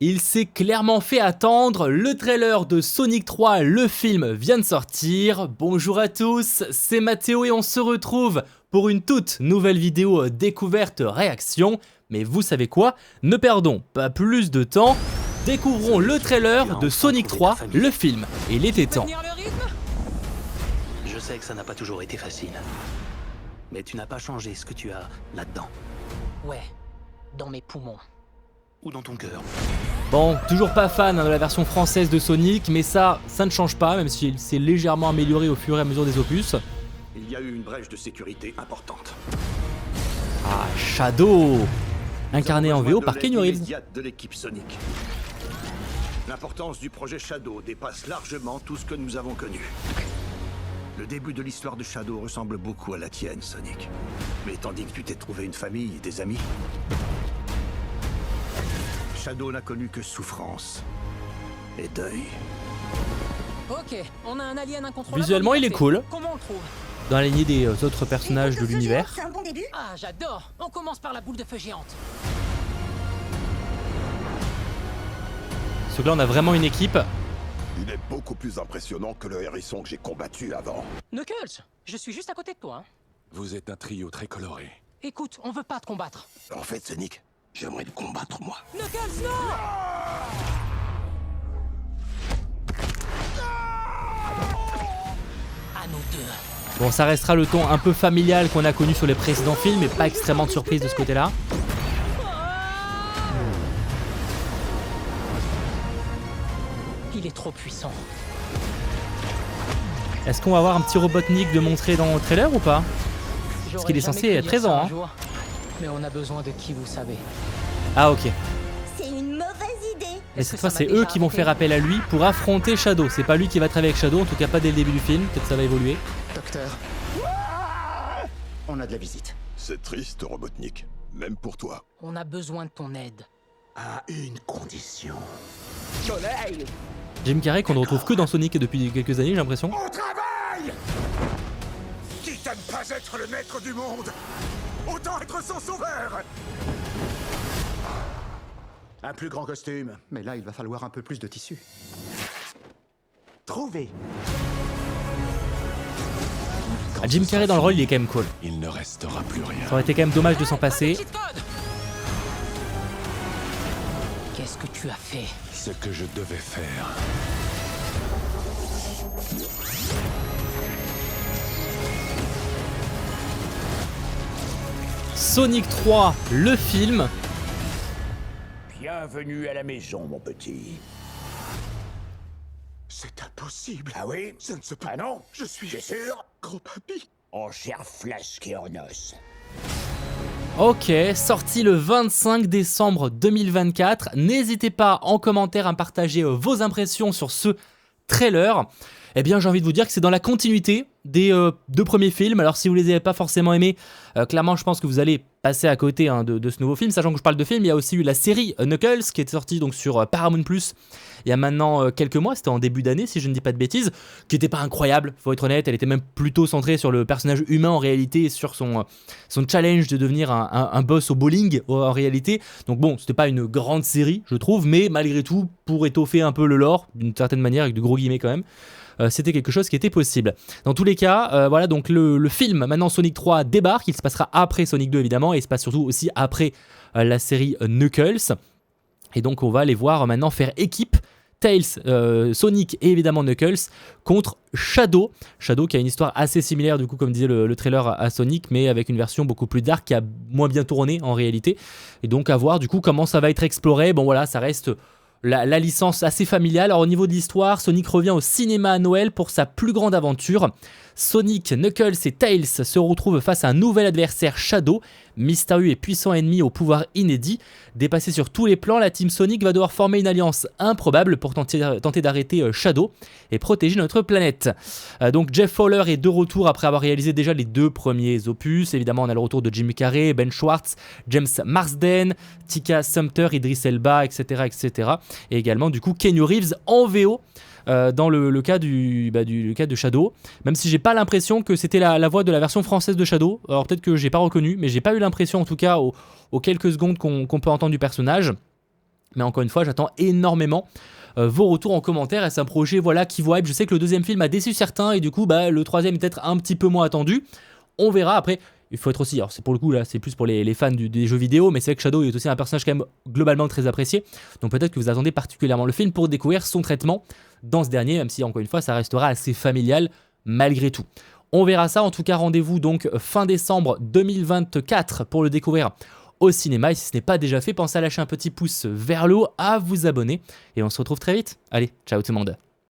Il s'est clairement fait attendre, le trailer de Sonic 3, le film, vient de sortir. Bonjour à tous, c'est Mathéo et on se retrouve pour une toute nouvelle vidéo découverte réaction. Mais vous savez quoi? Ne perdons pas plus de temps, découvrons le trailer de Sonic 3, le film. Et il était temps. Je sais que ça n'a pas toujours été facile. Mais tu n'as pas changé ce que tu as là-dedans. Ouais, dans mes poumons. Ou dans ton cœur. Bon, toujours pas fan de la version française de Sonic, mais ça ne change pas, même s'il s'est légèrement amélioré au fur et à mesure des opus. Il y a eu une brèche de sécurité importante. Ah, Shadow, incarné en VO par Keanu Reeves. De l'équipe Sonic. L'importance du projet Shadow dépasse largement tout ce que nous avons connu. Le début de l'histoire de Shadow ressemble beaucoup à la tienne, Sonic. Mais tandis que tu t'es trouvé une famille et des amis, Shadow n'a connu que souffrance et deuil. Ok, on a un alien incontrôlable. Visuellement, il est cool. Comment on le trouve? Dans la lignée des autres personnages de l'univers. C'est un bon début. Ah, j'adore. On commence par la boule de feu géante. Sauf que là, on a vraiment une équipe. Il est beaucoup plus impressionnant que le hérisson que j'ai combattu avant. Knuckles, je suis juste à côté de toi. Hein. Vous êtes un trio très coloré. Écoute, on veut pas te combattre. En fait, Sonic, j'aimerais te combattre moi. Knuckles, non! À nous deux. Bon, ça restera le ton un peu familial qu'on a connu sur les précédents films, mais pas extrêmement de surprise de ce côté-là. Il est trop puissant. Est-ce qu'on va avoir un petit Robotnik de montrer dans le trailer ou pas? J'aurais qu'il est jamais censé cru être dire présent, ça un hein. jour. Mais on a besoin de qui, vous savez. Ah, ok. C'est une mauvaise idée. Et Est-ce cette que fois, ça c'est m'a eux déjà qui vont arrivé? faire appel à lui pour affronter Shadow. C'est pas lui qui va travailler avec Shadow, en tout cas pas dès le début du film. Peut-être que ça va évoluer. Docteur, on a de la visite. C'est triste, Robotnik. Même pour toi. On a besoin de ton aide. À une condition. Jim Carrey qu'on ne retrouve que dans Sonic depuis quelques années, j'ai l'impression. Au travail! Quitte à ne pas être le maître du monde, autant être son sauveur! Un plus grand costume. Mais là, il va falloir un peu plus de tissu. Trouvez. Ah, Jim Carrey dans le rôle, il est quand même cool. Il ne restera plus rien. Ça aurait été quand même dommage de s'en passer. Cheat code! Qu'est-ce que tu as fait? Ce que je devais faire. Sonic 3, le film. Bienvenue à la maison, mon petit. C'est impossible. Ah oui? Ça ne se peut. Ah non? Je suis sûr? gros papy. En chair flasque et en os. Ok, sorti le 25 décembre 2024. N'hésitez pas en commentaire à partager vos impressions sur ce trailer. Eh bien, j'ai envie de vous dire que c'est dans la continuité des deux premiers films. Alors, si vous les avez pas forcément aimés, clairement, je pense que vous allez passer à côté de ce nouveau film. Sachant que je parle de film, il y a aussi eu la série Knuckles qui est sortie donc sur Paramount+. Il y a maintenant quelques mois, c'était en début d'année si je ne dis pas de bêtises, qui était pas incroyable, faut être honnête. Elle était même plutôt centrée sur le personnage humain en réalité, et sur son challenge de devenir un boss au bowling en réalité. Donc bon, c'était pas une grande série, je trouve, mais malgré tout, pour étoffer un peu le lore, d'une certaine manière, avec de gros guillemets quand même, c'était quelque chose qui était possible. Dans tous les cas, voilà, donc le film, maintenant Sonic 3 débarque, il se passera après Sonic 2 évidemment, et il se passe surtout aussi après la série Knuckles. Et donc on va les voir maintenant faire équipe, Tails, Sonic et évidemment Knuckles, contre Shadow. Shadow qui a une histoire assez similaire du coup comme disait le trailer à Sonic, mais avec une version beaucoup plus dark qui a moins bien tourné en réalité. Et donc à voir du coup comment ça va être exploré. Bon voilà, ça reste la licence assez familiale. Alors au niveau de l'histoire, Sonic revient au cinéma à Noël pour sa plus grande aventure. Sonic, Knuckles et Tails se retrouvent face à un nouvel adversaire, Shadow, mystérieux et puissant ennemi au pouvoir inédit. Dépassé sur tous les plans, la team Sonic va devoir former une alliance improbable pour tenter d'arrêter Shadow et protéger notre planète. Donc Jeff Fowler est de retour après avoir réalisé déjà les deux premiers opus. Évidemment, on a le retour de Jim Carrey, Ben Schwartz, James Marsden, Tika Sumpter, Idris Elba, etc., etc. Et également du coup Keanu Reeves en VO. Dans le cas de Shadow, même si j'ai pas l'impression que c'était la voix de la version française de Shadow. Alors peut-être que j'ai pas reconnu, mais j'ai pas eu l'impression en tout cas aux quelques secondes qu'on peut entendre du personnage. Mais encore une fois, j'attends énormément vos retours en commentaire. Et c'est un projet voilà, qui vous hype. Je sais que le deuxième film a déçu certains et du coup bah, le troisième est peut-être un petit peu moins attendu. On verra après. Il faut être aussi, alors c'est pour le coup là, c'est plus pour les fans des jeux vidéo, mais c'est vrai que Shadow est aussi un personnage quand même globalement très apprécié. Donc peut-être que vous attendez particulièrement le film pour découvrir son traitement dans ce dernier, même si encore une fois ça restera assez familial malgré tout. On verra ça, en tout cas rendez-vous donc fin décembre 2024 pour le découvrir au cinéma. Et si ce n'est pas déjà fait, pensez à lâcher un petit pouce vers le haut, à vous abonner et on se retrouve très vite. Allez, ciao tout le monde.